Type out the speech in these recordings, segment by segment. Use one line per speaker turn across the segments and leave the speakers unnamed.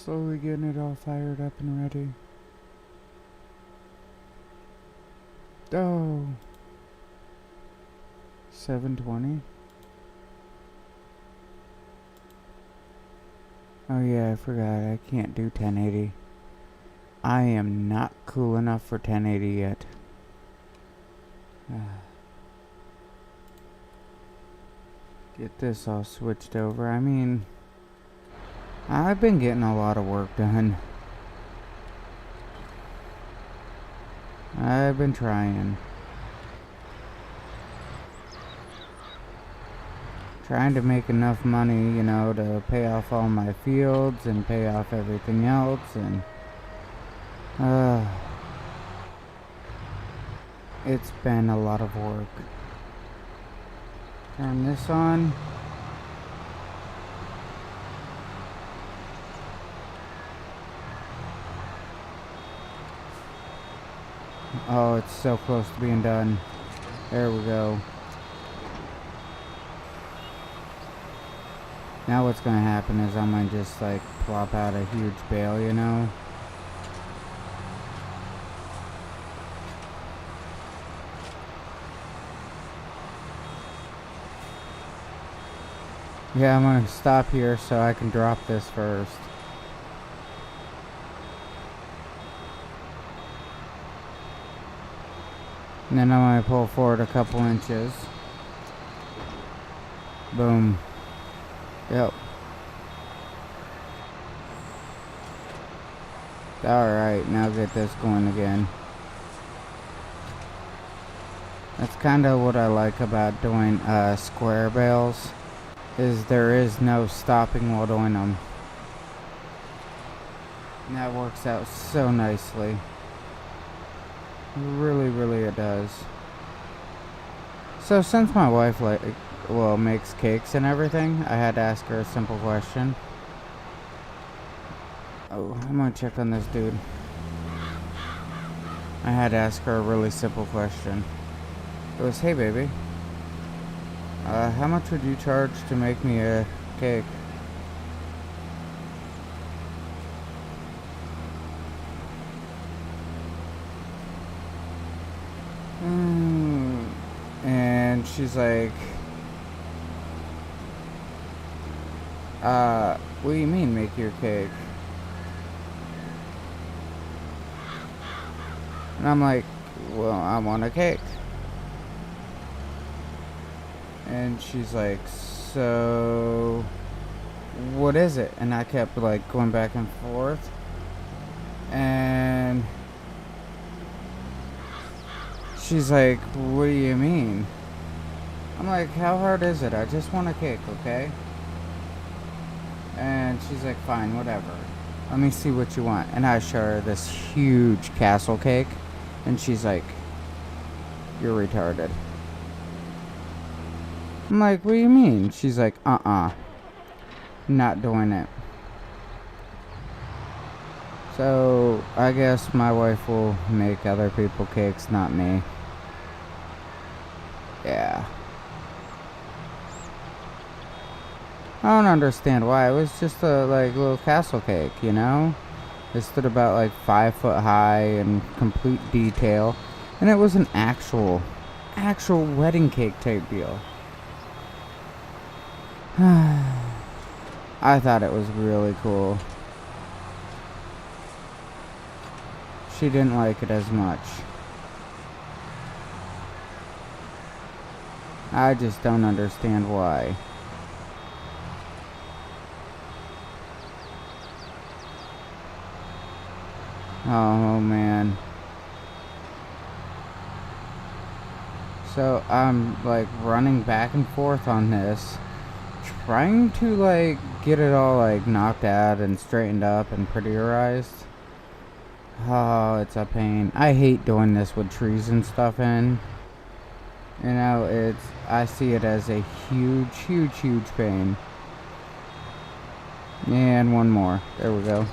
Slowly getting it all fired up and ready. Oh. 720. Oh yeah, I forgot. I can't do 1080. I am not cool enough for 1080 yet. Get this all switched over. I mean, I've been getting a lot of work done. I've been trying. Trying to make enough money, you know, to pay off all my fields and pay off everything else, and it's been a lot of work. Turn this on. Oh, it's so close to being done. There we go. Now what's gonna happen is I'm gonna just like plop out a huge bale, you know? Yeah, I'm gonna stop here so I can drop this first. And then I'm gonna pull forward a couple inches. Boom. Yep. Alright, now get this going again. That's kind of what I like about doing square bales, is there is no stopping while doing them. And that works out so nicely. Really, really it does. So since my wife makes cakes and everything, I had to ask her a simple question. Oh, I'm gonna check on this dude. I had to ask her a really simple question. It was, hey baby, how much would you charge to make me a cake? And she's like, what do you mean make your cake? And I'm like, well, I want a cake. And she's like, so what is it? And I kept like going back and forth. And she's like, what do you mean? I'm like, how hard is it? I just want a cake, okay? And she's like, fine, whatever. Let me see what you want. And I show her this huge castle cake. And she's like, you're retarded. I'm like, what do you mean? She's like, not doing it. So, I guess my wife will make other people cakes, not me. Yeah. I don't understand why. It was just a little castle cake, you know? It stood about like 5 foot high in complete detail. And it was an actual wedding cake type deal. I thought it was really cool. She didn't like it as much. I just don't understand why. Oh man. So I'm like running back and forth on this, trying to like get it all like knocked out and straightened up and prettierized. Oh, it's a pain. I hate doing this with trees and stuff in. You know, I see it as a huge pain. And one more. There we go.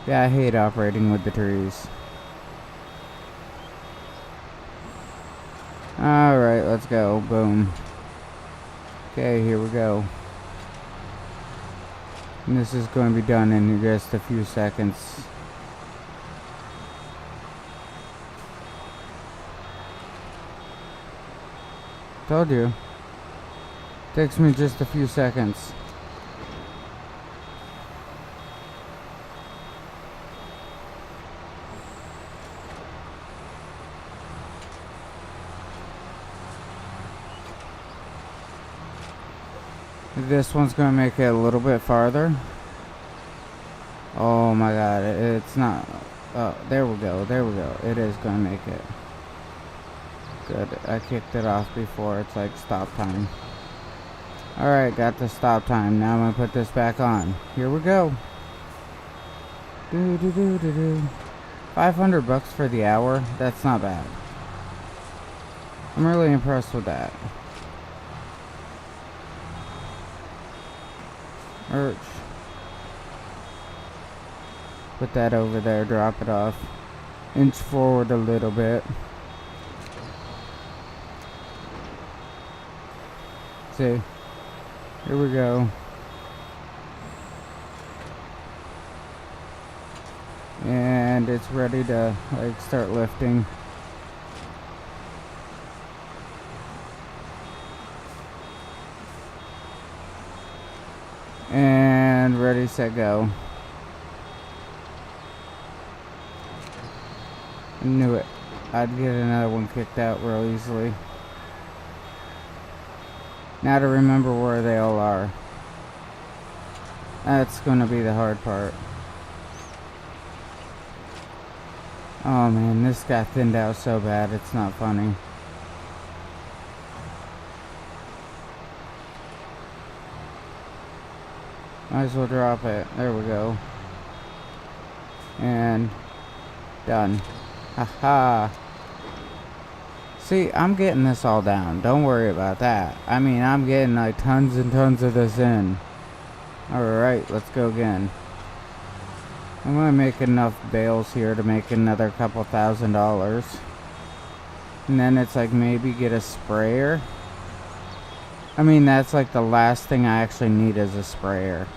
Yeah, I hate operating with the trees. Alright, let's go. Boom. Okay, here we go. And this is going to be done in just a few seconds. Told you. Takes me just a few seconds. This one's gonna make it a little bit farther. Oh my god, it's not. Oh, there we go, there we go. It is gonna make it. Good, I kicked it off before. It's like stop time. Alright, got the stop time. Now I'm gonna put this back on. Here we go. Do do do do do. $500 for the hour? That's not bad. I'm really impressed with that. Merch. Put that over there, drop it off. Inch forward a little bit. See? Here we go. And it's ready to like start lifting. And ready, set, go. I knew it. I'd get another one kicked out real easily. Now to remember where they all are. That's gonna be the hard part. Oh man, this got thinned out so bad, it's not funny. Might as well drop it. There we go. And done. Haha. See, I'm getting this all down. Don't worry about that. I mean, I'm getting like tons and tons of this in. Alright, let's go again. I'm gonna make enough bales here to make another couple $1,000. And then it's like maybe get a sprayer. I mean, that's like the last thing I actually need is a sprayer.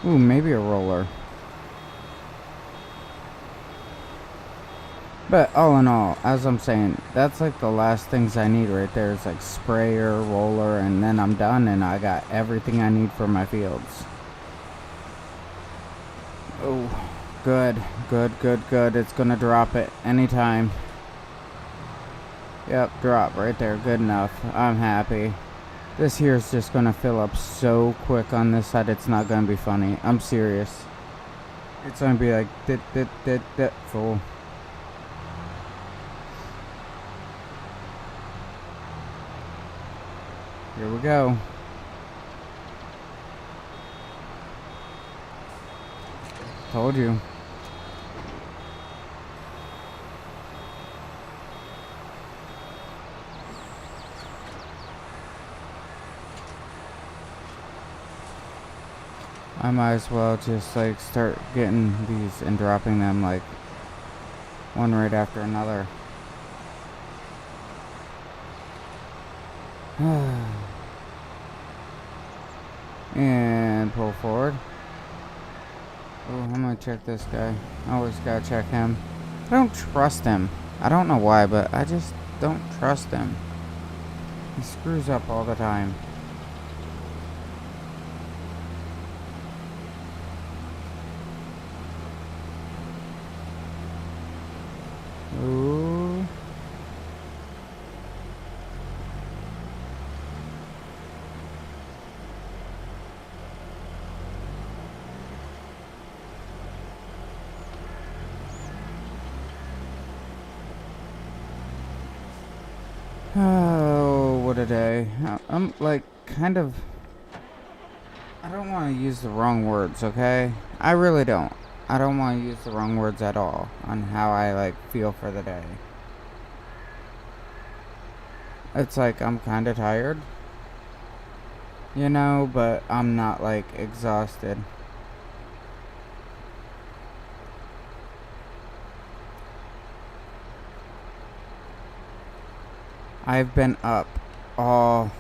Ooh, maybe a roller. But all in all, as I'm saying, that's like the last things I need right there. It's like sprayer, roller, and then I'm done and I got everything I need for my fields. Oh, good, good, good, good. It's gonna drop it anytime. Yep, drop right there. Good enough. I'm happy. This here is just gonna fill up so quick on this side. It's not gonna be funny. I'm serious. It's gonna be like dit full. Here we go. Told you. I might as well just like start getting these and dropping them like one right after another. And pull forward. Oh, I'm gonna check this guy. I always gotta check him. I don't trust him. I don't know why, but I just don't trust him. He screws up all the time. Ooh. Oh, what a day. I'm like kind of... I don't want to use the wrong words, okay? I really don't. I don't want to use the wrong words at all on how I like feel for the day. It's like I'm kind of tired, you know, but I'm not like exhausted. I've been up all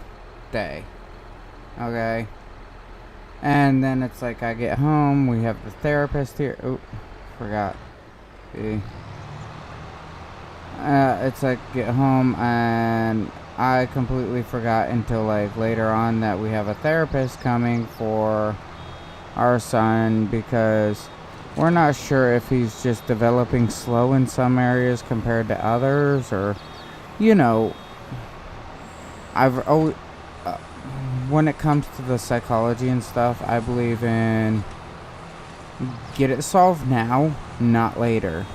day. Okay. And then it's like I get home, we have the therapist here. Oh, forgot. See? It's like get home and I completely forgot until like later on that we have a therapist coming for our son because we're not sure if he's just developing slow in some areas compared to others, or you know, I've always when it comes to the psychology and stuff, I believe in get it solved now, not later.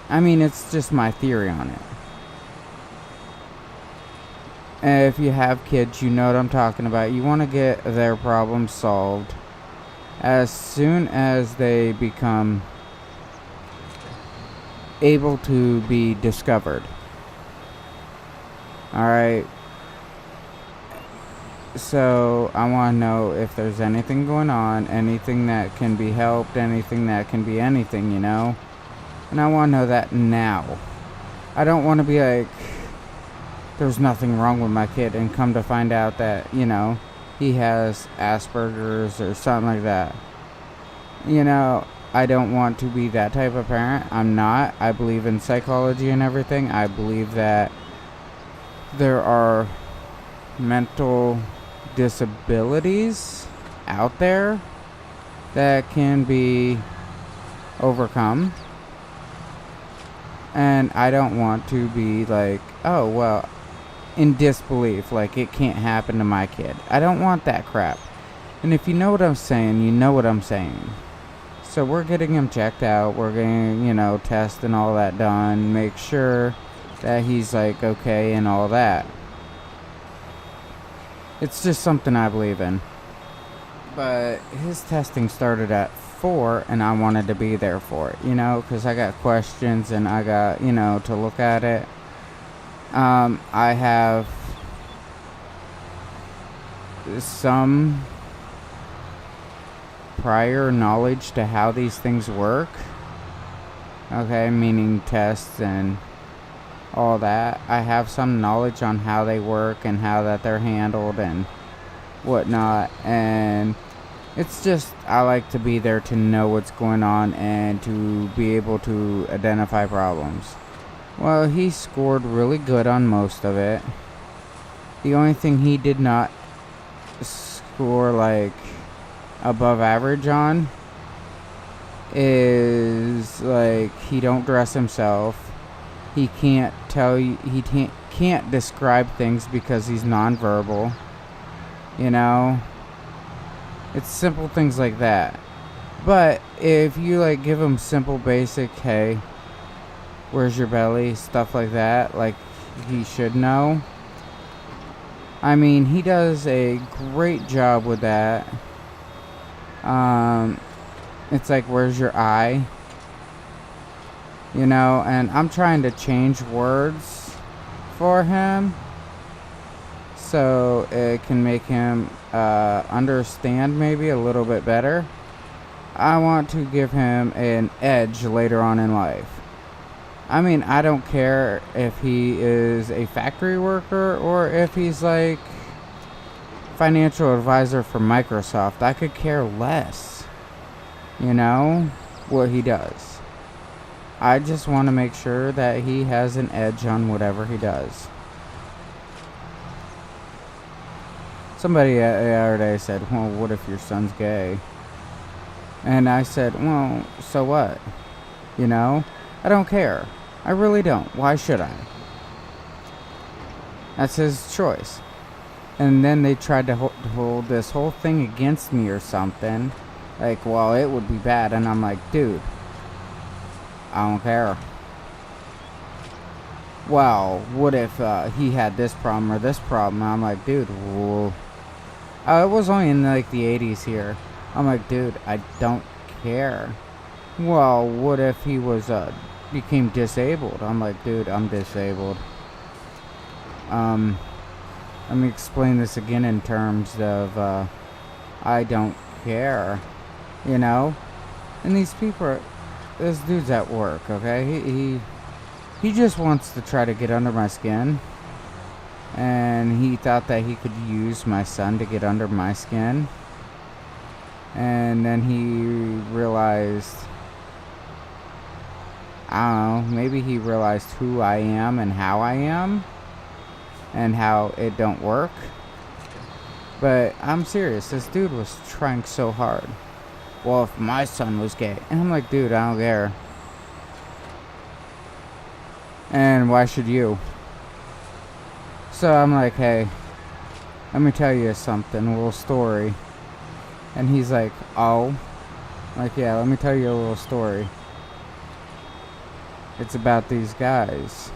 I mean, it's just my theory on it. And if you have kids, you know what I'm talking about. You want to get their problems solved as soon as they become able to be discovered. Alright. So, I want to know if there's anything going on, anything that can be helped, anything that can be anything, you know? And I want to know that now. I don't want to be like, there's nothing wrong with my kid, and come to find out that, you know, he has Asperger's or something like that. You know, I don't want to be that type of parent. I'm not. I believe in psychology and everything. I believe that there are mental disabilities out there that can be overcome. And I don't want to be like, oh, well, in disbelief, like it can't happen to my kid. I don't want that crap. And if you know what I'm saying, you know what I'm saying. So we're getting him checked out. We're getting, you know, tests and all that done. Make sure that he's like okay and all that. It's just something I believe in. But his testing started at 4 and I wanted to be there for it, you know, because I got questions and I got, you know, to look at it. I have some prior knowledge to how these things work. Okay, meaning tests and all that. I have some knowledge on how they work and how that they're handled and whatnot. And it's just, I like to be there to know what's going on and to be able to identify problems. Well, he scored really good on most of it. The only thing he did not score like above average on is like he don't dress himself. He can't tell you, he can't describe things because he's nonverbal. You know? It's simple things like that. But if you like give him simple basic, hey, where's your belly, stuff like that, like he should know. I mean, he does a great job with that. It's like, where's your eye? You know, and I'm trying to change words for him so it can make him understand maybe a little bit better. I want to give him an edge later on in life. I mean, I don't care if he is a factory worker or if he's like financial advisor for Microsoft. I could care less, you know, what he does. I just want to make sure that he has an edge on whatever he does. Somebody the other day said, well, what if your son's gay? And I said, well, so what? You know, I don't care. I really don't. Why should I? That's his choice. And then they tried to hold this whole thing against me or something. Like, well, it would be bad. And I'm like, dude, I don't care. Well, what if he had this problem or this problem? I'm like, dude, well, it was only in like the 80s here. I'm like, dude, I don't care. Well, what if he was became disabled? I'm like, dude, I'm disabled. Let me explain this again in terms of I don't care, you know. And these people, this dude's at work, okay? He just wants to try to get under my skin. and he thought that he could use my son to get under my skin. And then he realized, I don't know, maybe he realized who I am and how I am and how it don't work. But I'm serious, this dude was trying so hard. Well, if my son was gay. And I'm like, dude, I don't care. And why should you? So I'm like, hey, let me tell you something, a little story. And he's like, oh. I'm like, yeah, let me tell you a little story. It's about these guys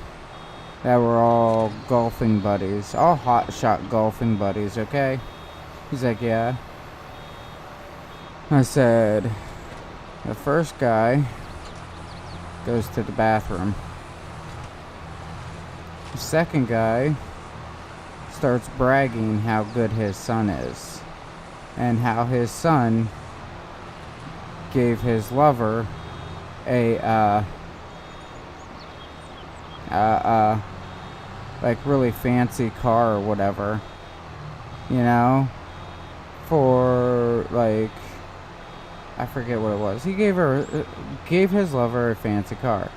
that were all golfing buddies. All hotshot golfing buddies, okay? He's like, yeah. I said, the first guy goes to the bathroom. The second guy starts bragging how good his son is. And how his son gave his lover a, like really fancy car or whatever. You know? For, like, I forget what it was. He gave his lover a fancy car.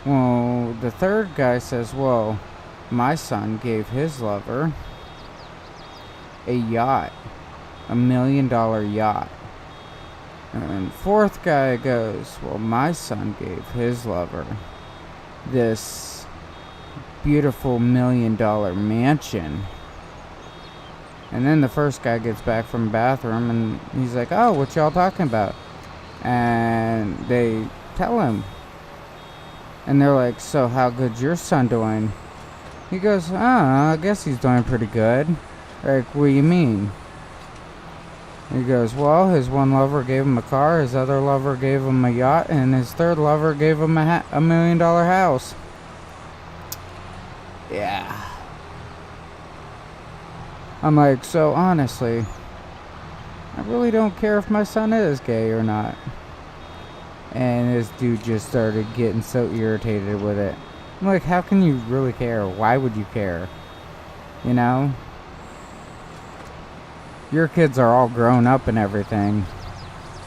Well, the third guy says, well, my son gave his lover a yacht. $1 million yacht. And fourth guy goes, well, my son gave his lover this beautiful $1 million mansion. And then the first guy gets back from the bathroom and he's like, oh, what y'all talking about? And they tell him. And they're like, so how good's your son doing? He goes, oh, I guess he's doing pretty good. Like, what do you mean? He goes, well, his one lover gave him a car, his other lover gave him a yacht, and his third lover gave him a $1 million house. Yeah. I'm like, so honestly, I really don't care if my son is gay or not. And this dude just started getting so irritated with it. I'm like, how can you really care? Why would you care? You know? Your kids are all grown up and everything.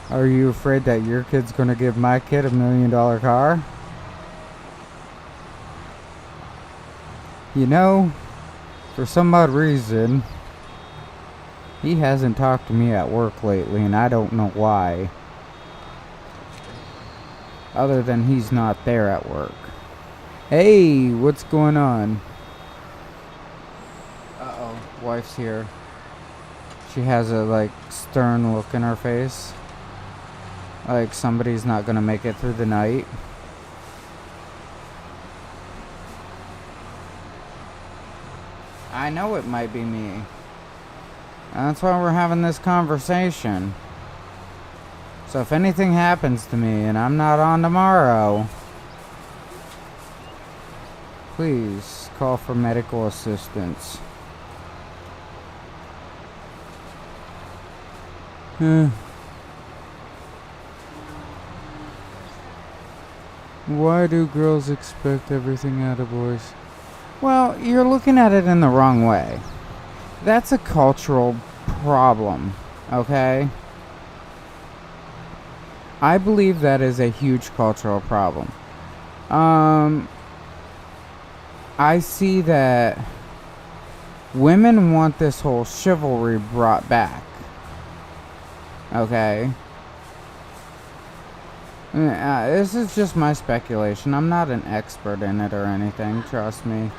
Are you afraid that your kid's gonna give my kid a $1 million car? You know, for some odd reason, he hasn't talked to me at work lately, and I don't know why. Other than he's not there at work. Hey, what's going on? Uh-oh, wife's here. She has a, like, stern look in her face. Like somebody's not gonna make it through the night. I know it might be me. That's why we're having this conversation. So if anything happens to me and I'm not on tomorrow, please call for medical assistance. Why do girls expect everything out of boys? Well, you're looking at it in the wrong way. That's a cultural problem, okay? I believe that is a huge cultural problem. I see that women want this whole chivalry brought back. Okay? This is just my speculation. I'm not an expert in it or anything, trust me.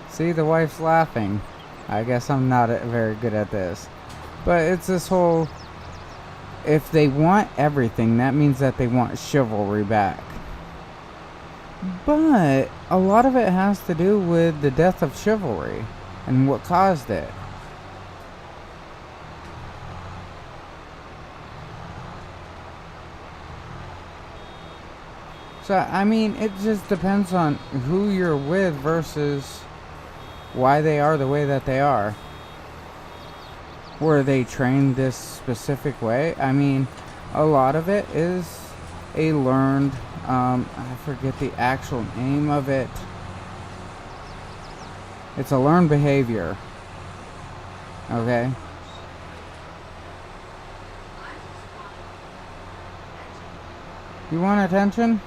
See, the wife's laughing. I guess I'm not very good at this. But it's this whole... If they want everything, that means that they want chivalry back. But a lot of it has to do with the death of chivalry and what caused it. So, I mean, it just depends on who you're with versus why they are the way that they are. Were they trained this specific way? I mean, a lot of it is a learned, I forget the actual name of it. It's a learned behavior. Okay? You want attention?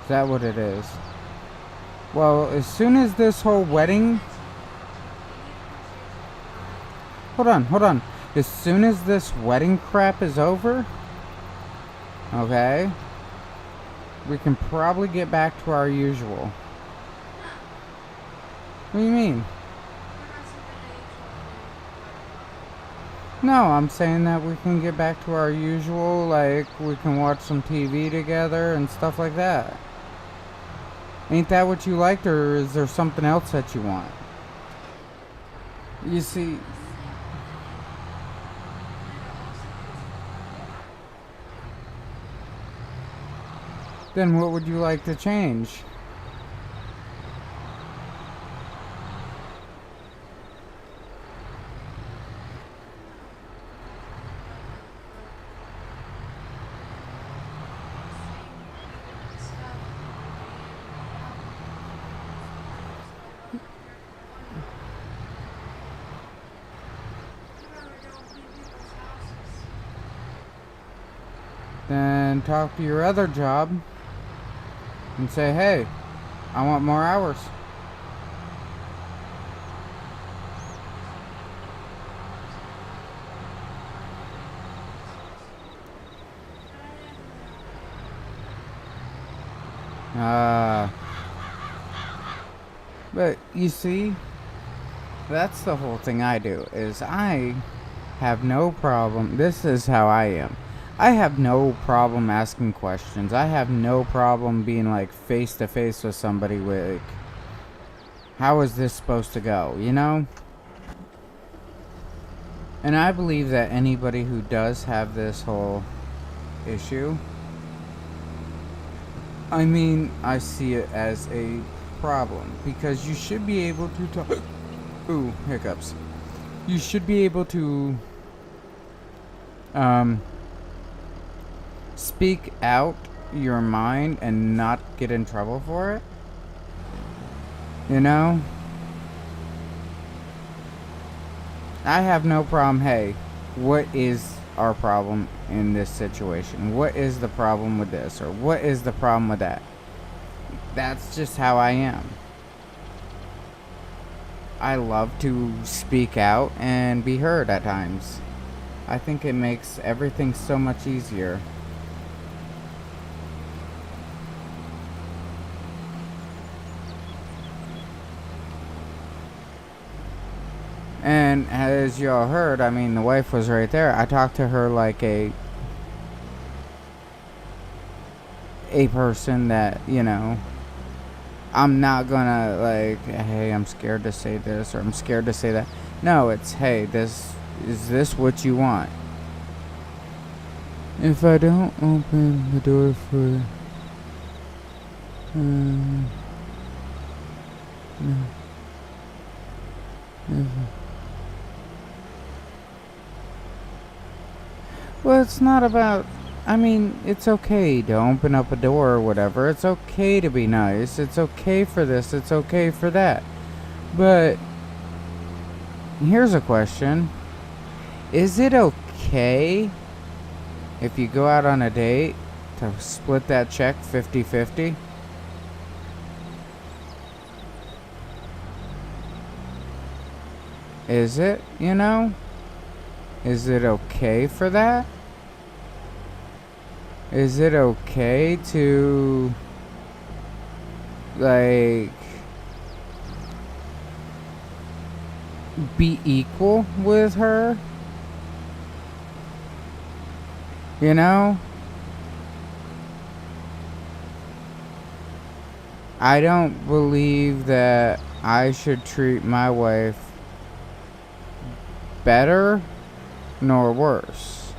Is that what it is? Well, as soon as this whole wedding... Hold on. As soon as this wedding crap is over, okay, we can probably get back to our usual. What do you mean? No, I'm saying that we can get back to our usual, like, we can watch some TV together and stuff like that. Ain't that what you liked, or is there something else that you want? You see... Then what would you like to change? Then talk to your other job and say, hey, I want more hours. But you see, that's the whole thing I do, is I have no problem. This is how I am. I have no problem asking questions. I have no problem being like face to face with somebody with, like, how is this supposed to go, you know? And I believe that anybody who does have this whole issue, I mean, I see it as a problem, because you should be able to talk. Ooh, hiccups. You should be able to speak out your mind and not get in trouble for it. You know? I have no problem. Hey, what is our problem in this situation? What is the problem with this? Or what is the problem with that? That's just how I am. I love to speak out and be heard at times. I think it makes everything so much easier. And as y'all heard, I mean, the wife was right there. I talked to her like a person that, you know, I'm not gonna like, hey, I'm scared to say this or I'm scared to say that. No, it's, hey, is this what you want? If I don't open the door for no. Well, it's not about, I mean, it's okay to open up a door or whatever. It's okay to be nice. It's okay for this. It's okay for that. But here's a question. Is it okay if you go out on a date to split that check 50-50? Is it, you know? Is it okay for that? Is it okay to, like, be equal with her? You know? I don't believe that I should treat my wife better nor worse.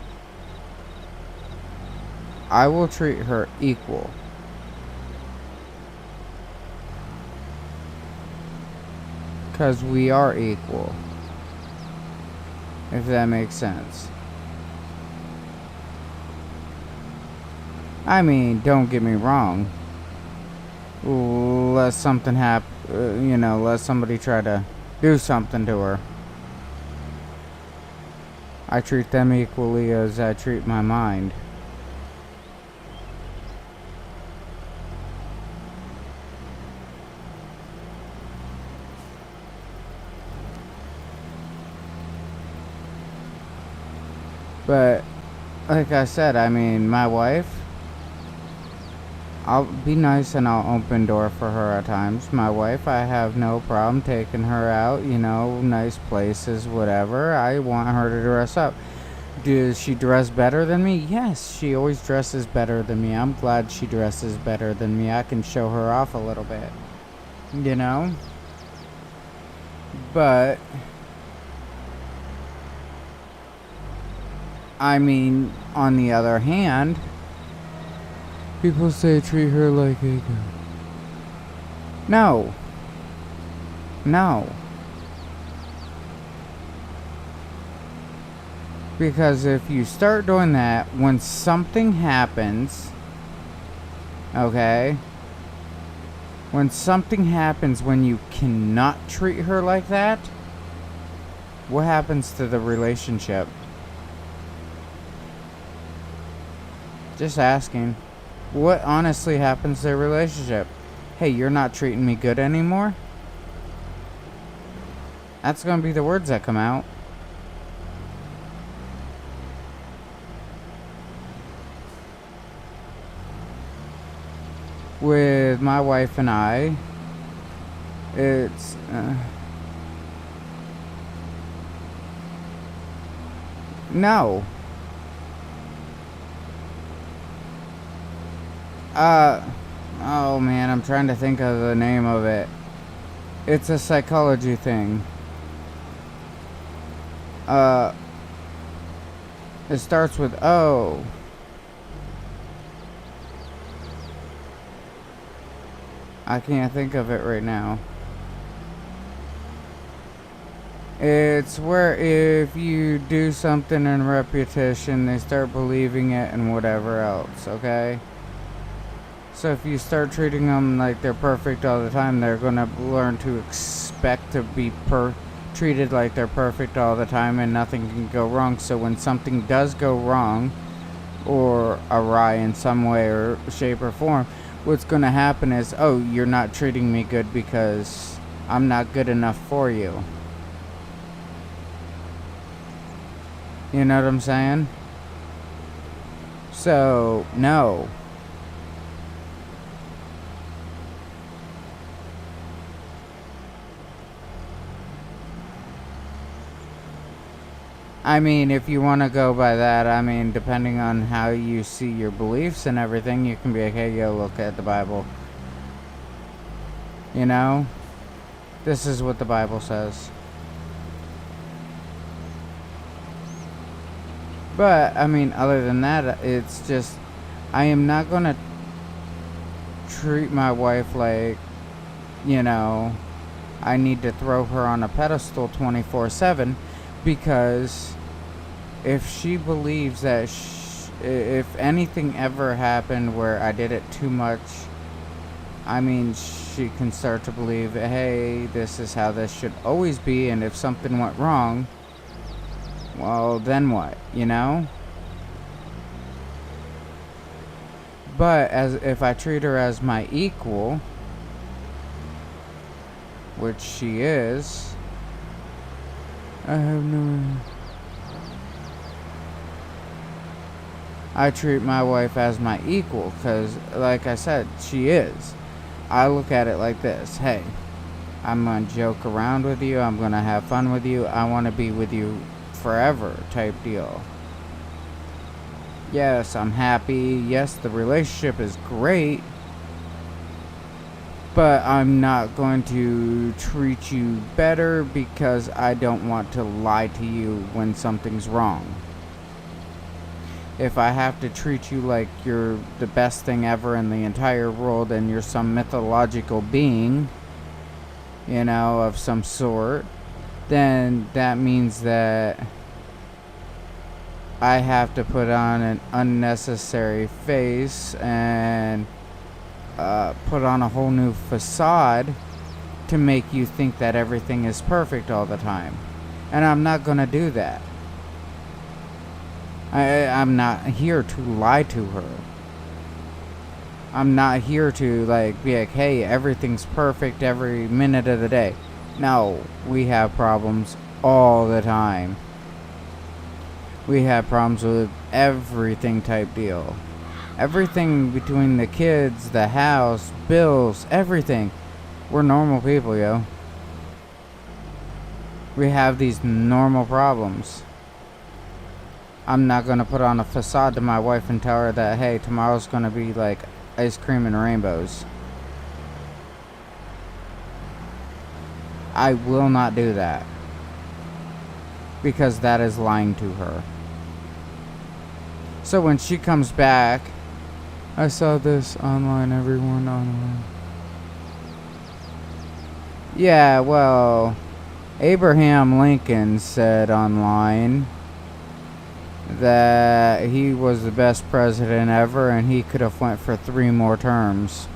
I will treat her equal. Because we are equal. If that makes sense. I mean, don't get me wrong. let something happen, let somebody try to do something to her. I treat them equally as I treat my mind. But, like I said, I mean, my wife, I'll be nice and I'll open door for her at times. My wife, I have no problem taking her out, nice places, whatever. I want her to dress up. Does she dress better than me? Yes, she always dresses better than me. I'm glad she dresses better than me. I can show her off a little bit, But, I mean, on the other hand, people say treat her like a girl. No. No. Because if you start doing that, when something happens, okay? When something happens when you cannot treat her like that, what happens to the relationship? Just asking. What honestly happens to the relationship? Hey, you're not treating me good anymore? That's gonna be the words that come out. With my wife and I, it's no. Oh man, I'm trying to think of the name of it. It's a psychology thing. It starts with O. I can't think of it right now. It's where if you do something in repetition, they start believing it and whatever else, okay? So if you start treating them like they're perfect all the time, they're going to learn to expect to be treated like they're perfect all the time and nothing can go wrong. So when something does go wrong or awry in some way or shape or form, what's going to happen is, oh, you're not treating me good because I'm not good enough for you. You know what I'm saying? So, no. I mean, if you want to go by that, I mean, depending on how you see your beliefs and everything, you can be like, hey, yo, look at the Bible. This is what the Bible says. But, I mean, other than that, it's just, I am not going to treat my wife like, I need to throw her on a pedestal 24/7. Because if she believes that if anything ever happened where I did it too much, I mean, she can start to believe, hey, this is how this should always be, and if something went wrong, well, then what, But if I treat her as my equal, which she is, I have no... I treat my wife as my equal because, like I said, she is. I look at it like this. Hey, I'm going to joke around with you. I'm going to have fun with you. I want to be with you forever type deal. Yes, I'm happy. Yes, the relationship is great. But I'm not going to treat you better because I don't want to lie to you when something's wrong. If I have to treat you like you're the best thing ever in the entire world and you're some mythological being, of some sort, then that means that I have to put on an unnecessary face and put on a whole new facade to make you think that everything is perfect all the time. And I'm not gonna do that. I'm not here to lie to her. I'm not here to be like, hey, everything's perfect every minute of the day. No, we have problems all the time. We have problems with everything type deal. Everything between the kids, the house, bills, everything. We're normal people, yo. We have these normal problems. I'm not gonna put on a facade to my wife and tell her that, hey, tomorrow's gonna be like ice cream and rainbows. I will not do that. Because that is lying to her. So when she comes back, I saw this online, everyone online. Yeah, well, Abraham Lincoln said online that he was the best president ever and he could have went for 3 more terms.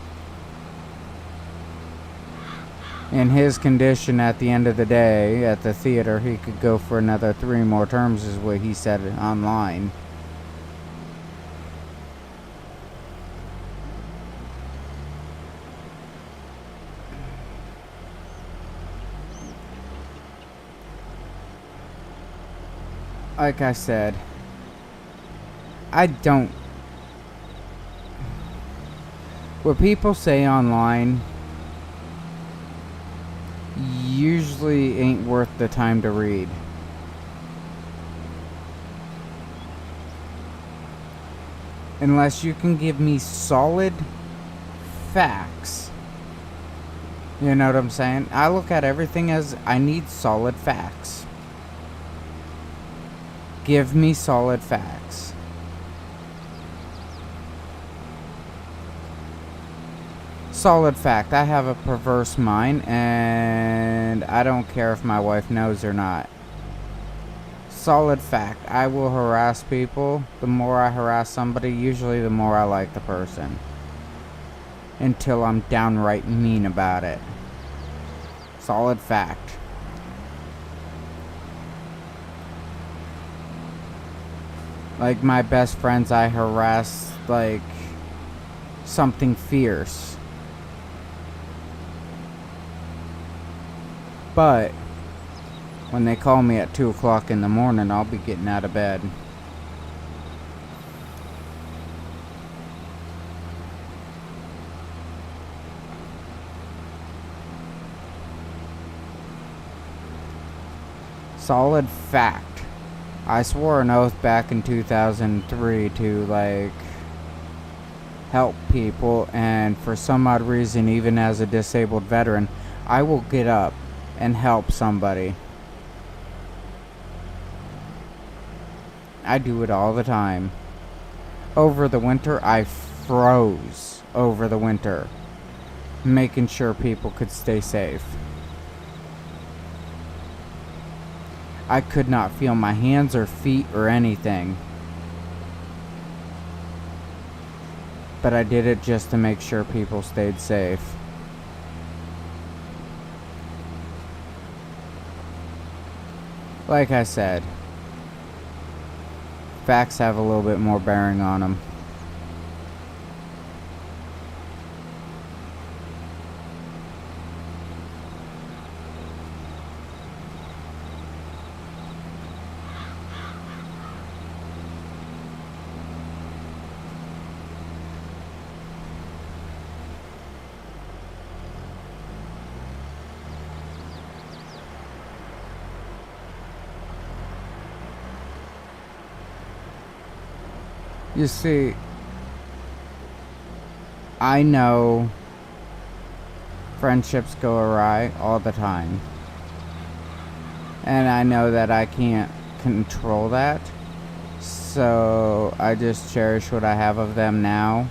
In his condition at the end of the day at the theater, he could go for another 3 more terms is what he said online. Like I said, I don't... What people say online usually ain't worth the time to read. Unless you can give me solid facts. You know what I'm saying? I look at everything as I need solid facts. Give me solid facts. Solid fact, I have a perverse mind and I don't care if my wife knows or not. Solid fact, I will harass people. The more I harass somebody, usually the more I like the person. Until I'm downright mean about it. Solid fact. Like my best friends, I harass like something fierce. But when they call me at 2 o'clock in the morning, I'll be getting out of bed. Solid fact. I swore an oath back in 2003 to help people, and for some odd reason, even as a disabled veteran, I will get up and help somebody. I do it all the time. Over the winter, I froze over the winter, making sure people could stay safe. I could not feel my hands or feet or anything. But I did it just to make sure people stayed safe. Like I said, facts have a little bit more bearing on them. You see, I know friendships go awry all the time. And I know that I can't control that. So I just cherish what I have of them now.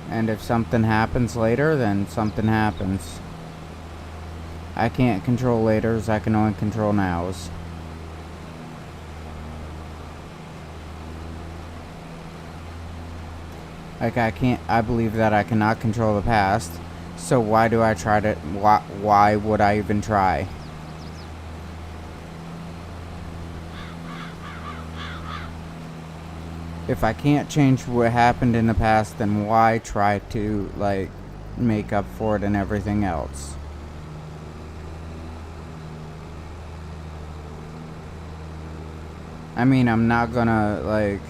And if something happens later, then something happens. I can't control laters, I can only control nows. Like, I believe that I cannot control the past. So why do I try to, why would I even try? If I can't change what happened in the past, then why try to, like, make up for it and everything else? I mean, I'm not gonna, like,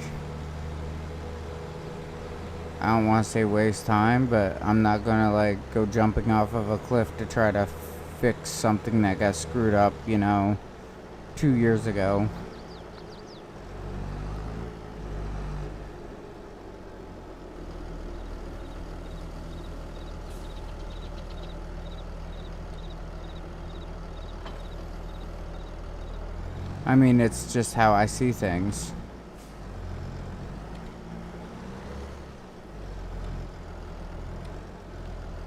I don't want to say waste time, but I'm not gonna, like, go jumping off of a cliff to try to fix something that got screwed up, 2 years ago. I mean, it's just how I see things.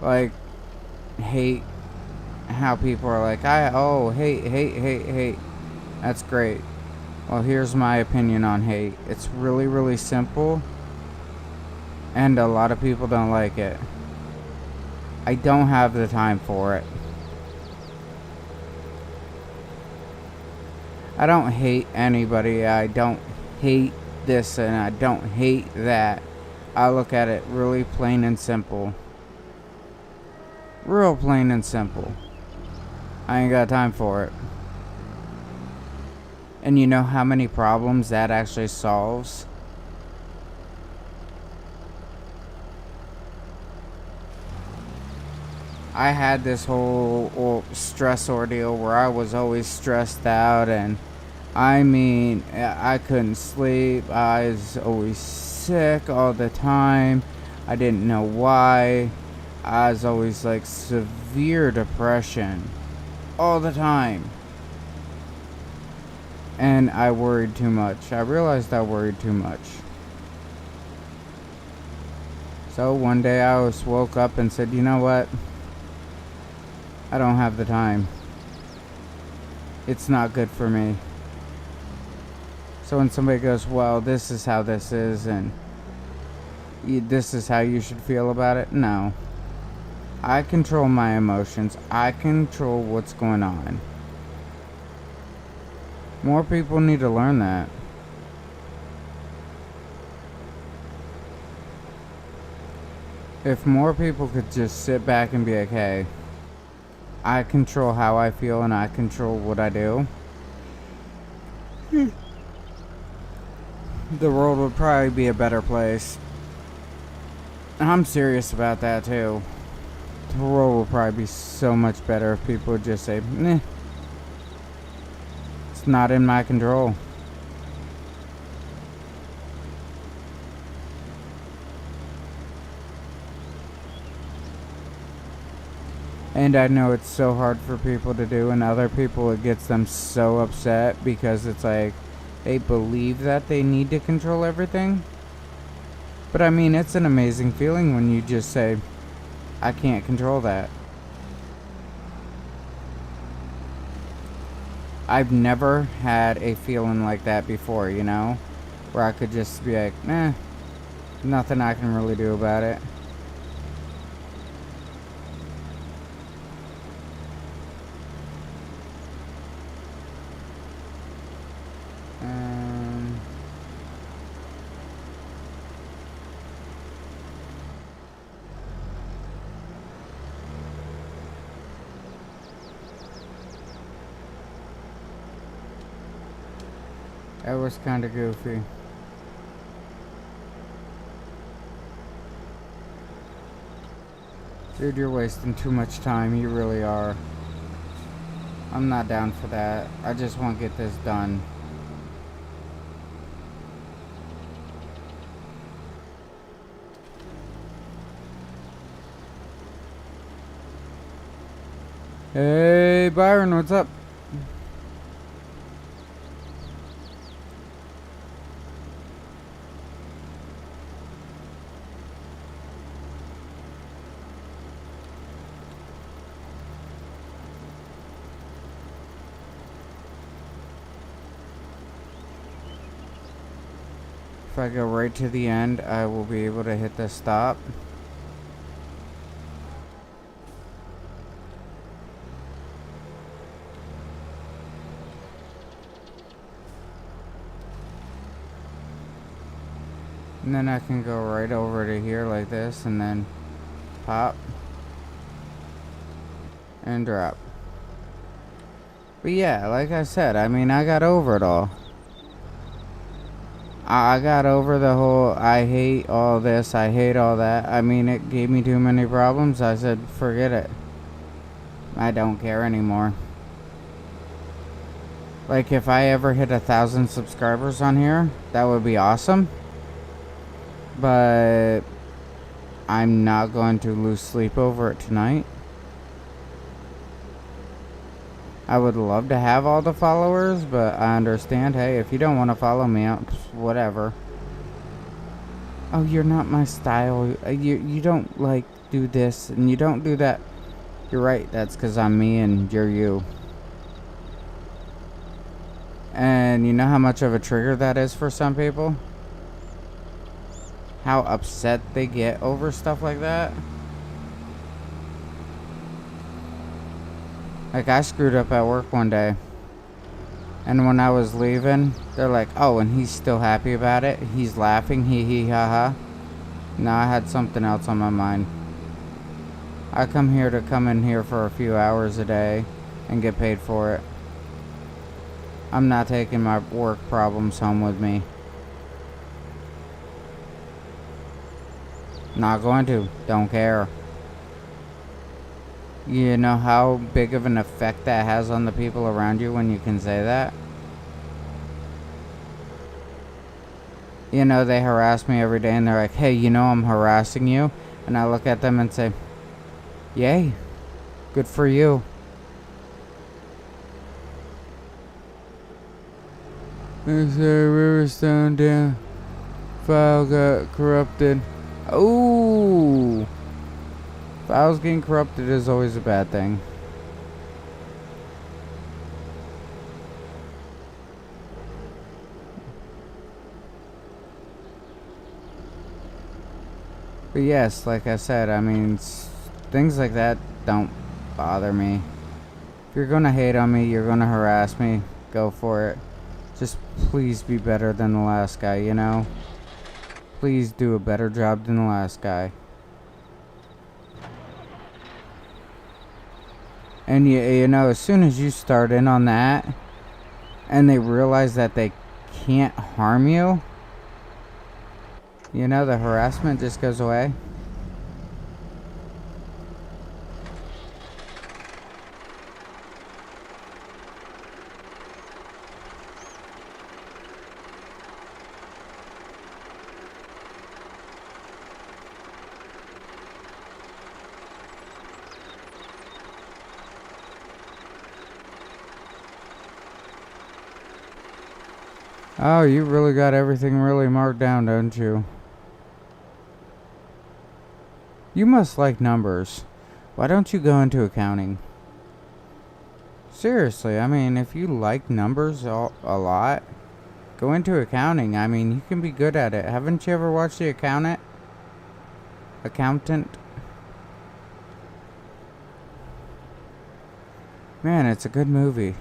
Like, hate how people are like, hate. That's great. Well, here's my opinion on hate. It's really, really simple, and a lot of people don't like it. I don't have the time for it. I don't hate anybody. I don't hate this and I don't hate that. I look at it really plain and simple. Real plain and simple. I ain't got time for it. And you know how many problems that actually solves? I had this whole stress ordeal where I was always stressed out, and I mean, I couldn't sleep. I was always sick all the time. I didn't know why. I was always like severe depression all the time. And I worried too much. I realized I worried too much. So one day I just woke up and said, you know what? I don't have the time. It's not good for me. So when somebody goes, well, this is how this is, and this is how you should feel about it, no. I control my emotions. I control what's going on. More people need to learn that. If more people could just sit back and be like, hey, I control how I feel and I control what I do, the world would probably be a better place. I'm serious about that too. The world would probably be so much better if people would just say, nah, it's not in my control. And I know it's so hard for people to do, and other people, it gets them so upset because it's like they believe that they need to control everything. But I mean, it's an amazing feeling when you just say, I can't control that. I've never had a feeling like that before, where I could just be like, nothing I can really do about it. That was kind of goofy. Dude, you're wasting too much time. You really are. I'm not down for that. I just want to get this done. Hey, Byron, what's up? If I go right to the end, I will be able to hit the stop. And then I can go right over to here like this and then pop and drop. But yeah, like I said, I mean, I got over it all. I got over the whole I hate all this, I hate all that. I mean, it gave me too many problems. I said, forget it. I don't care anymore. Like, if I ever hit 1,000 subscribers on here, that would be awesome. But I'm not going to lose sleep over it tonight. I would love to have all the followers, but I understand, hey, if you don't want to follow me, whatever. Oh, you're not my style. You don't, like, do this, and you don't do that. You're right, that's because I'm me and you're you. And you know how much of a trigger that is for some people? How upset they get over stuff like that? Like, I screwed up at work one day. And when I was leaving, they're like, oh, and he's still happy about it? He's laughing, hee hee ha ha. No, I had something else on my mind. I come in here for a few hours a day and get paid for it. I'm not taking my work problems home with me. Not going to. Don't care. You know how big of an effect that has on the people around you when you can say that? You know, they harass me every day and they're like, hey, you know I'm harassing you? And I look at them and say, yay, good for you. They say Riverstone down. File got corrupted. Ooh. Files getting corrupted is always a bad thing. But yes, like I said, I mean, things like that don't bother me. If you're gonna hate on me, you're gonna harass me, go for it. Just please be better than the last guy, you know? Please do a better job than the last guy. And you know, as soon as you start in on that, and they realize that they can't harm you, you know, the harassment just goes away. Oh, you really got everything really marked down, don't you? You must like numbers. Why don't you go into accounting? Seriously, I mean, if you like numbers a lot, go into accounting. I mean, you can be good at it. Haven't you ever watched The Accountant? Man, it's a good movie.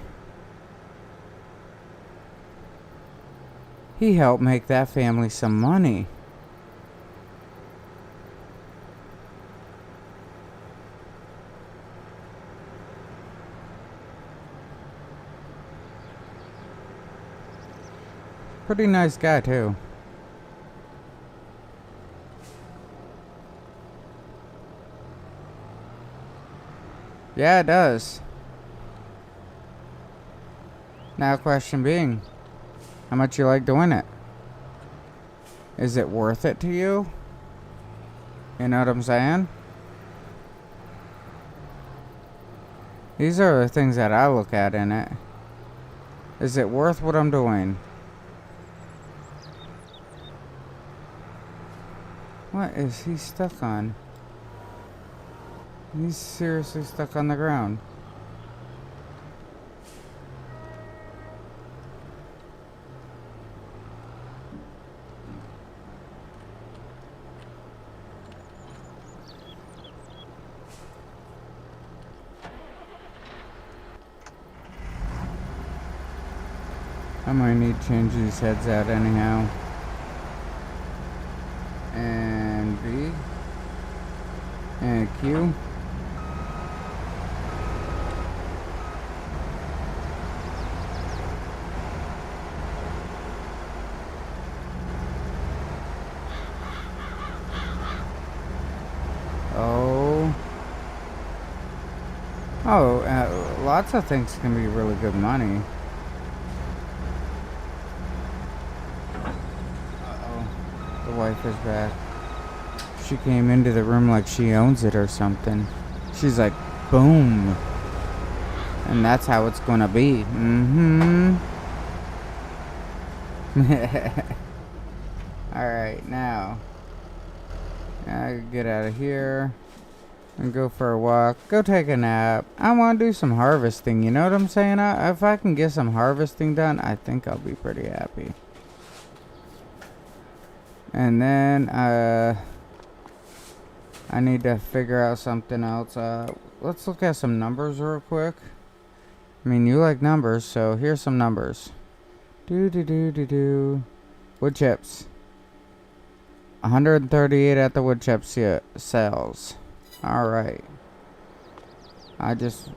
He helped make that family some money. Pretty nice guy, too. Yeah, it does. Now, question being, how much you like doing it? Is it worth it to you? You know what I'm saying? These are the things that I look at in it. Is it worth what I'm doing? What is he stuck on? He's seriously stuck on the ground. I might need to change these heads out anyhow. And V. And Q. Lots of things can be really good money. Uh-oh. The wife is back. She came into the room like she owns it or something. She's like, boom. And that's how it's gonna be. Mm-hmm. Alright, now. I get out of here. And go for a walk. Go take a nap. I want to do some harvesting. You know what I'm saying? If I can get some harvesting done, I think I'll be pretty happy. And then, I need to figure out something else. Let's look at some numbers real quick. I mean, you like numbers, so here's some numbers. Wood chips. 138 at the wood chip sales. Alright. Let's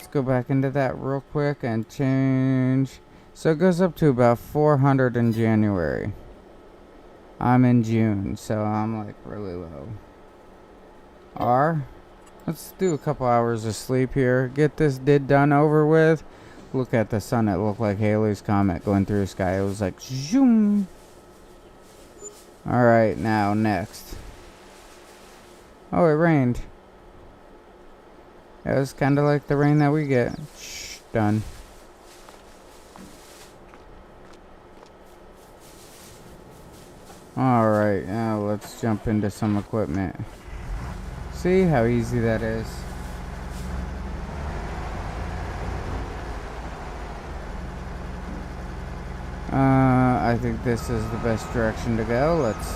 go back into that real quick and change. So it goes up to about 400 in January. I'm in June, so I'm like really low. Let's do a couple hours of sleep here. Get this done over with. Look at the sun. It looked like Halley's Comet going through the sky. It was like zoom. Alright, now next. Oh, it rained. It was kind of like the rain that we get. Shh, done. Alright, now let's jump into some equipment. See how easy that is? I think this is the best direction to go. Let's...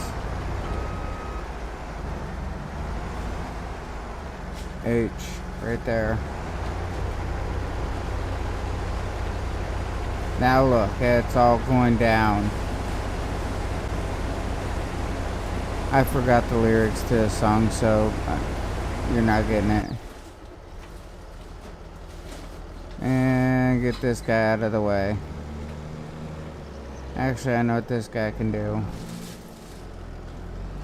H, right there. Now look, it's all going down. I forgot the lyrics to the song, so you're not getting it. And get this guy out of the way. Actually, I know what this guy can do.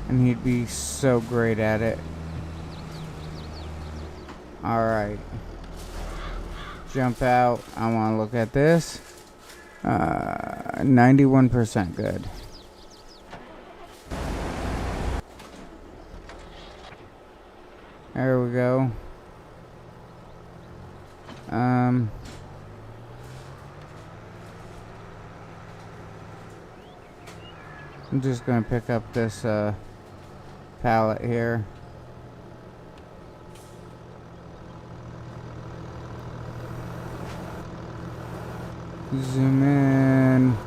And he'd be so great at it. Alright. Jump out. I want to look at this. 91% good. There we go. I'm just going to pick up this pallet here. Zoom in.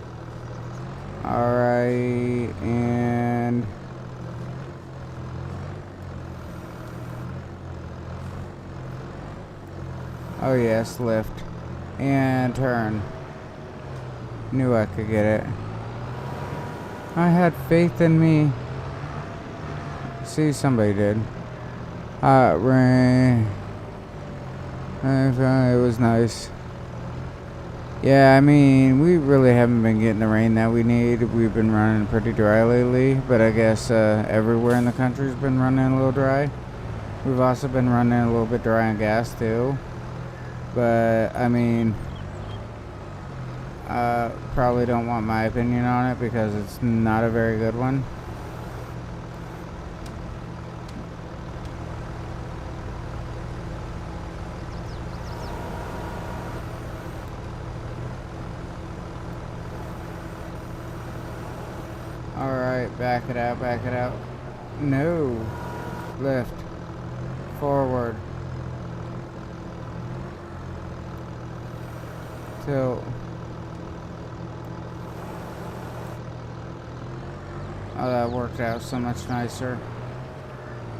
Alright, and oh yes, lift. And turn. Knew I could get it. I had faith in me. See, somebody did. Rain. It was nice. Yeah, I mean, we really haven't been getting the rain that we need. We've been running pretty dry lately, but I guess everywhere in the country's been running a little dry. We've also been running a little bit dry on gas too. But, I mean, probably don't want my opinion on it because it's not a very good one. Alright, back it out, back it out. No. Lift. Forward. Tilt. Oh, that worked out so much nicer.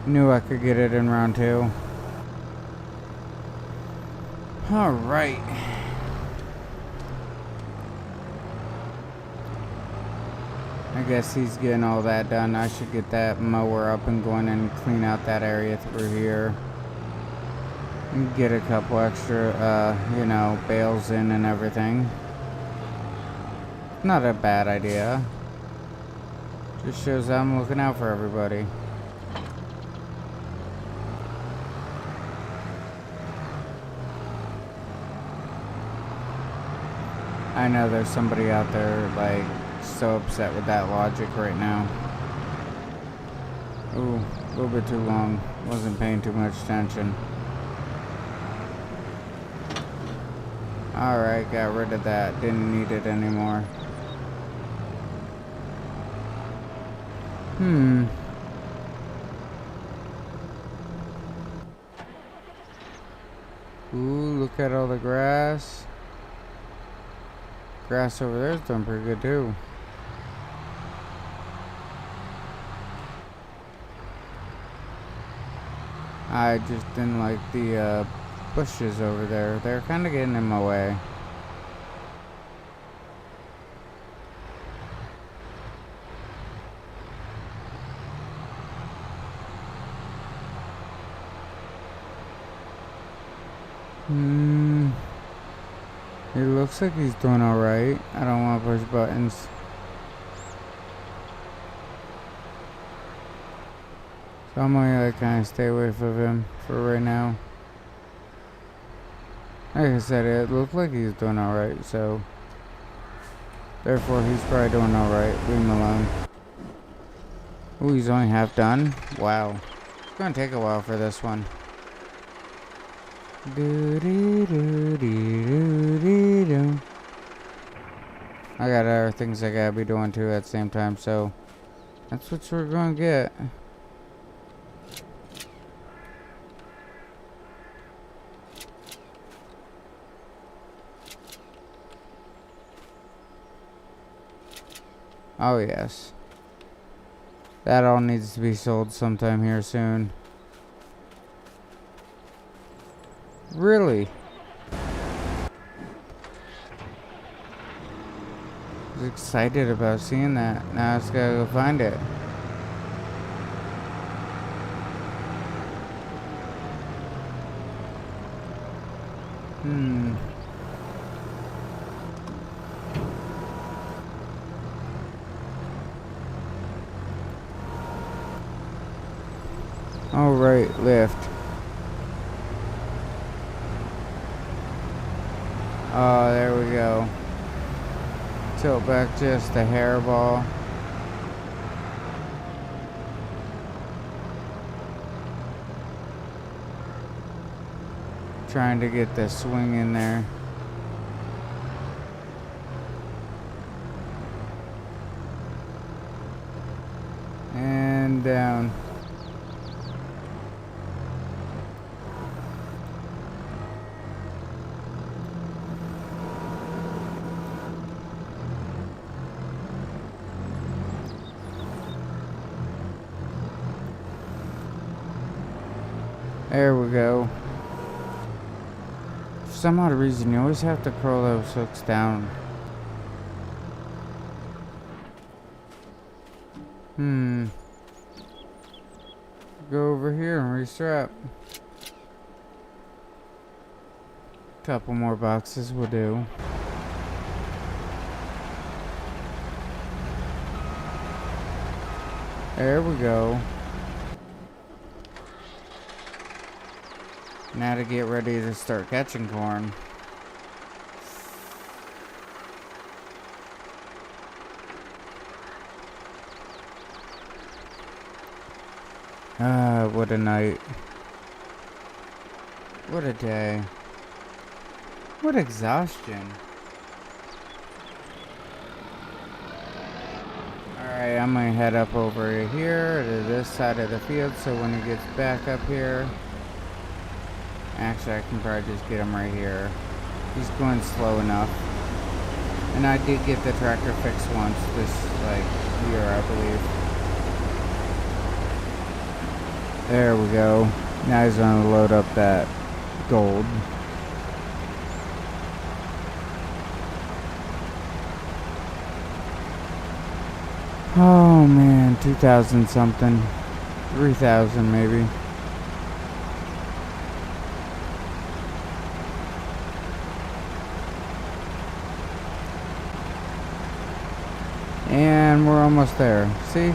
Knew I could get it in round 2. Alright. I guess he's getting all that done. I should get that mower up and going and clean out that area through here. And get a couple extra, bales in and everything. Not a bad idea. Just shows I'm looking out for everybody. I know there's somebody out there, like, so upset with that logic right now. Ooh, a little bit too long. Wasn't paying too much attention. Alright, got rid of that. Didn't need it anymore. Ooh, look at all the grass. Grass over there is doing pretty good too. I just didn't like the bushes over there. They're kind of getting in my way. It looks like he's doing alright. I don't want to push buttons. So I'm gonna kind of stay away from him for right now. Like I said, it looked like he's doing alright, so therefore he's probably doing alright. Leave him alone. Ooh, he's only half done? Wow. It's gonna take a while for this one. I got other things I gotta be doing too at the same time, so that's what we're gonna get. Oh yes. That all needs to be sold sometime here soon. Really? I was excited about seeing that. Now I just gotta go find it. Alright, lift. Oh, there we go. Tilt back just a hairball. Trying to get the swing in there. And down. There we go. For some odd reason, you always have to curl those hooks down. Go over here and restrap. Couple more boxes will do. There we go. Now to get ready to start catching corn. Ah, what a night. What a day. What exhaustion. Alright, I'm gonna head up over here to this side of the field so when he gets back up here. Actually, I can probably just get him right here. He's going slow enough. And I did get the tractor fixed once this, year, I believe. There we go. Now he's gonna load up that gold. Oh man, 2,000 something. 3,000 maybe. And we're almost there. See?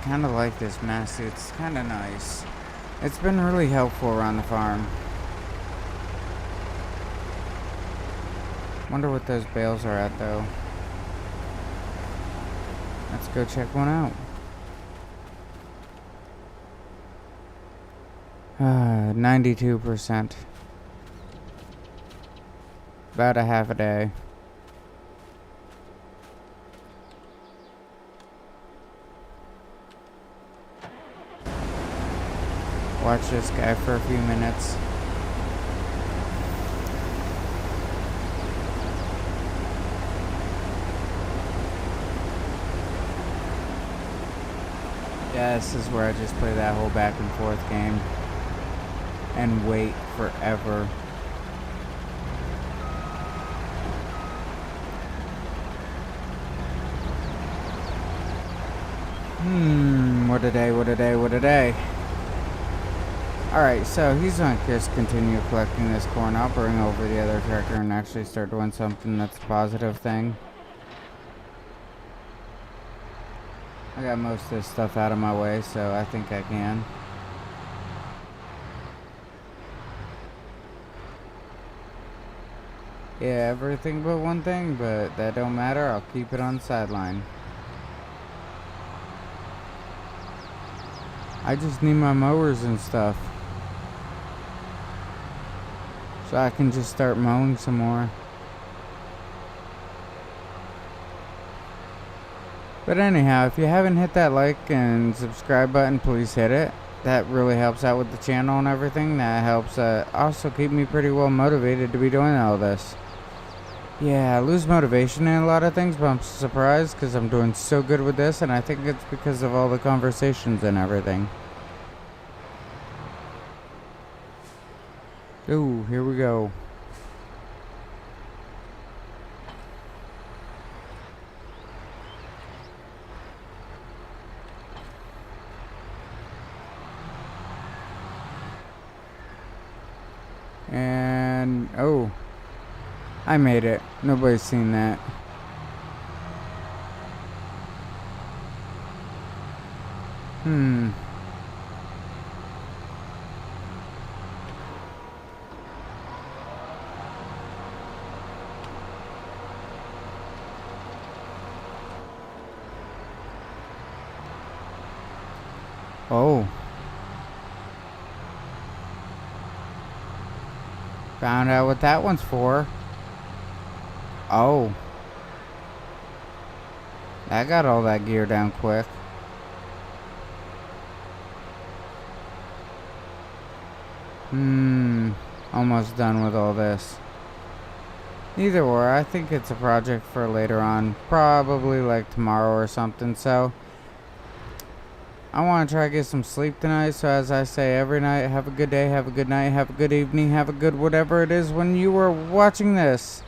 Kind of like this mess. It's kind of nice. It's been really helpful around the farm. Wonder what those bales are at though. Let's go check one out. 92%. About a half a day. Watch this guy for a few minutes. Yeah, this is where I just play that whole back and forth game and wait forever. What a day, what a day, what a day. Alright, so he's gonna just continue collecting this corn. I'll bring over the other tractor and actually start doing something that's a positive thing. I got most of this stuff out of my way, so I think I can. Yeah, everything but one thing, but that don't matter. I'll keep it on the sideline. I just need my mowers and stuff, so I can just start mowing some more. But anyhow, if you haven't hit that like and subscribe button, please hit it. That really helps out with the channel and everything. That helps also keep me pretty well motivated to be doing all this. Yeah, I lose motivation in a lot of things, but I'm surprised because I'm doing so good with this, and I think it's because of all the conversations and everything. Ooh, here we go. And, oh, I made it. Nobody's seen that. Oh. Found out what that one's for. Oh. I got all that gear down quick. Almost done with all this. Either or, I think it's a project for later on. Probably like tomorrow or something, so I want to try to get some sleep tonight. So as I say every night, have a good day, have a good night, have a good evening, have a good whatever it is when you are watching this.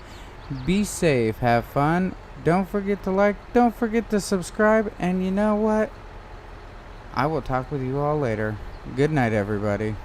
Be safe, have fun, don't forget to like, don't forget to subscribe, and you know what? I will talk with you all later. Good night, everybody.